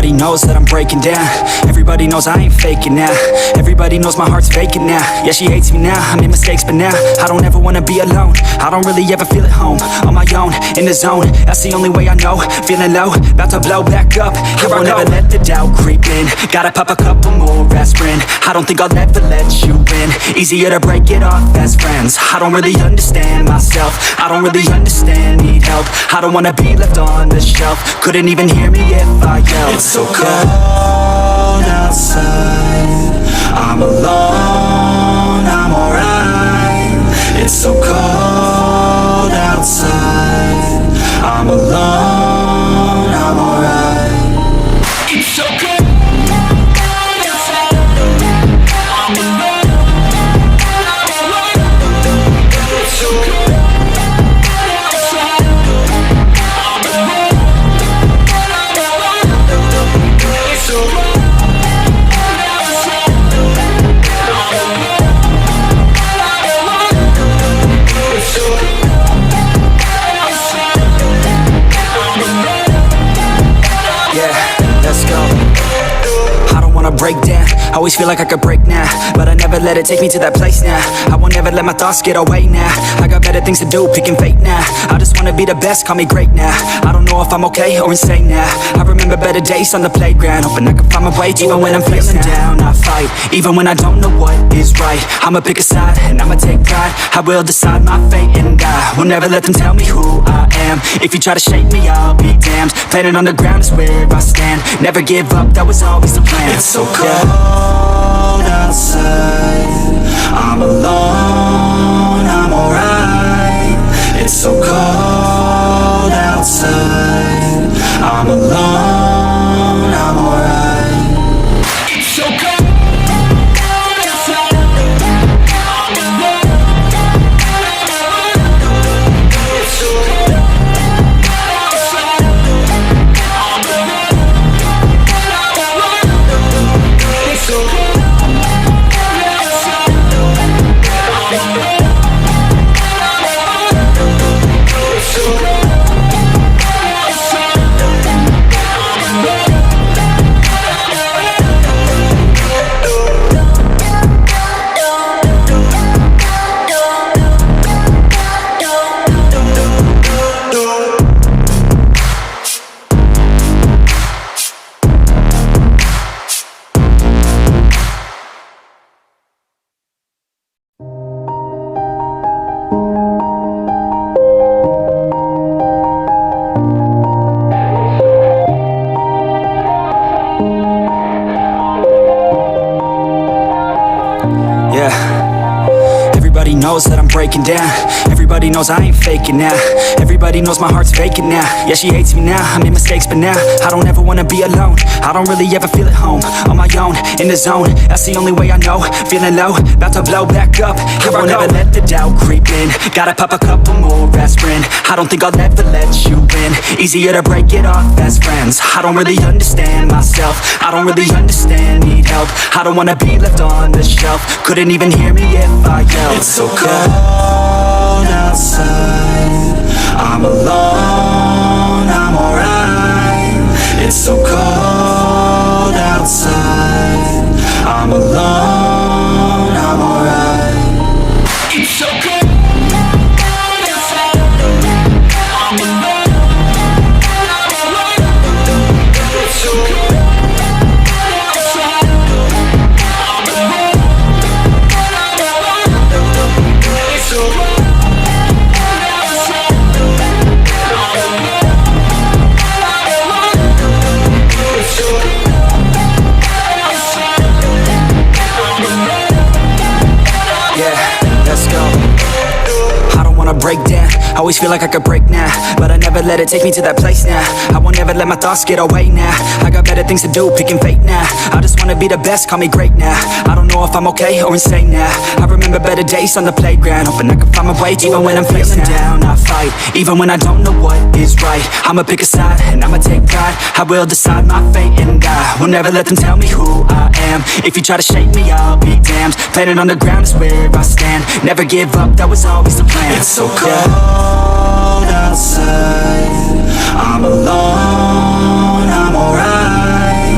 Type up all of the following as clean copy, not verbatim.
Everybody knows that I'm breaking down. Everybody knows I ain't faking now. Everybody knows my heart's vacant now. Yeah, she hates me now, I made mistakes but now I don't ever wanna be alone. I don't really ever feel at home. On my own, in the zone, that's the only way I know. Feeling low, about to blow back up. Here I won't ever let the doubt creep in. Gotta pop a couple more aspirin. I don't think I'll ever let you in. Easier to break it off as friends. I don't really understand myself. I don't really understand, need help. I don't wanna be left on the shelf. Couldn't even hear me if I yelled. It's so cold outside. I'm alone, I'm alright. It's so cold outside. I'm alone, I'm alright. It's so cold outside. I'm alone, I'm alright. It's so cold outside. I'm alone, I'm alright. It's so cold. Break down, always feel like I could break now, but I never let it take me to that place now. I won't ever let my thoughts get away now. I got better things to do, picking fate now. I just wanna be the best, call me great now. I don't know if I'm okay or insane now. I remember better days on the playground, hoping I can find my way. Even when I'm feeling down, I fight. Even when I don't know what is right, I'ma pick a side and I'ma take pride. I will decide my fate and I will never let them tell me who I am. If you try to shake me, I'll be damned. Planet on the ground is where I stand. Never give up, that was always the plan. It's so cold outside. I'm alone, I'm alright. It's so cold outside. I'm alone, I'm alright. It's so cold outside. I'm alone, I'm alright. It's so cold outside. I'm alone. Everybody knows that I'm breaking down. Everybody knows I ain't faking now. Everybody knows my heart's vacant now. Yeah, she hates me now, I made mistakes but now I don't ever wanna be alone. I don't really ever feel at home. On my own, in the zone, that's the only way I know. Feeling low, about to blow back up. Here I won't ever let the doubt creep in. Gotta pop a couple more aspirin. I don't think I'll ever let you in. Easier to break it off as friends. I don't really understand myself. I don't really understand, need help. I don't wanna be left on the shelf. Couldn't even hear me if I yelled. It's so cold outside. I'm alone, I'm alright. It's so cold outside. I'm alone, I'm alright. It's so cold outside. I'm alone, I'm alright. It's so cold outside. I'm alone, I'm alright. It's so cold outside. Break down, always feel like I could break now, but I never let it take me to that place now. I won't ever let my thoughts get away now. I got better things to do, picking fate now. I just wanna be the best, call me great now. I don't know if I'm okay or insane now. I remember better days on the playground, hoping I can find my way. Even when I'm feeling down, I fight. Even when I don't know what is right, I'ma pick a side and I'ma take pride. I will decide my fate and I will never let them tell me who I am. If you try to shake me, I'll be damned. Planet on the ground is where I stand. Never give up, that was always the plan. It's so cold outside. I'm alone, I'm alright.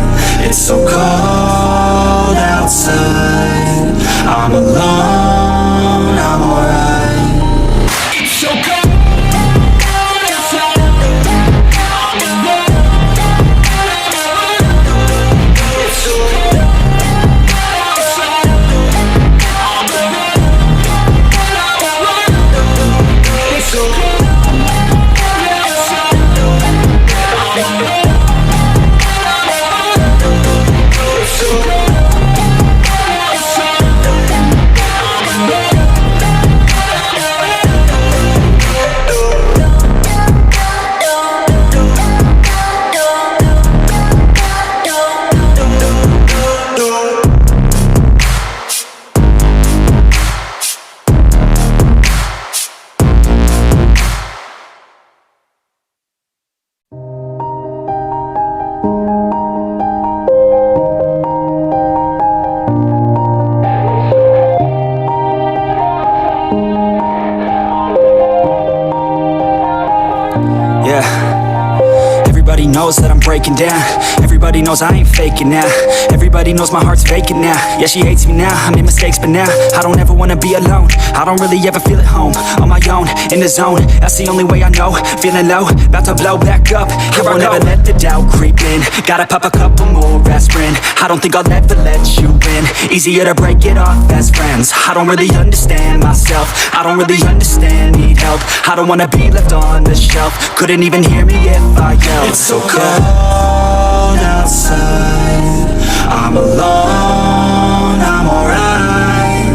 breaking down. Everybody knows I ain't faking now. Everybody knows my heart's vacant now. Yeah, she hates me now, I made mistakes but now I don't ever wanna be alone. I don't really ever feel at home. On my own, in the zone, that's the only way I know. Feeling low, about to blow back up. Here I won't ever let the doubt creep in. Gotta pop a couple more aspirin. I don't think I'll ever let you in. Easier to break it off as friends. I don't really understand myself. I don't really understand, need help. I don't wanna be left on the shelf. Couldn't even hear me if I yelled. It's so cold outside, I'm alone, I'm alright.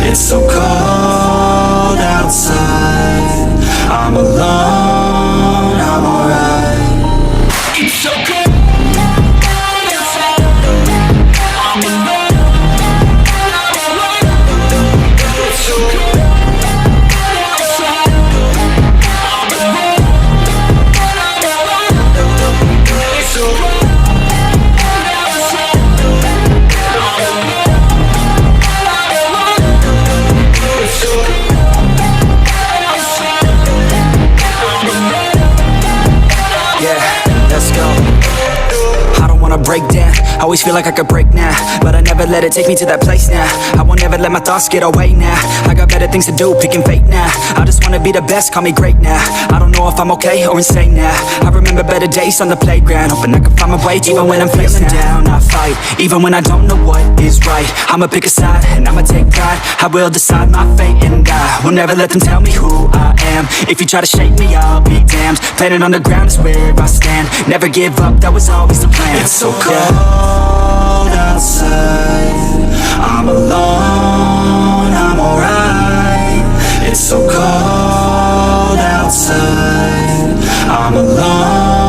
It's so cold outside, I'm alone, I'm alright. It's so cold outside, I'm alone, I'm alright. It's so cold outside, I'm alone, I'm alright. It's so cold outside, I'm alone, I'm alright. It's so cold outside, I'm alone. Yeah, let's go. I don't wanna break down, I always feel like I could break now, but I never let it take me to that place now. I won't ever let my thoughts get away now. I got better things to do, picking fate now. I just wanna be the best, call me great now. I don't know if I'm okay or insane now. I remember better days on the playground, hoping I can find my way even when I'm feeling down. I fight, even when I don't know what is right. I'ma pick a side, and I'ma take pride. I will decide my fate and I will never let them tell me who I am. If you try to shake me, I'll be damned. Planet on the ground is where I stand. Never give up, that was always the plan. It's so cold outside, I'm alone, I'm alright. It's so cold outside, I'm alone.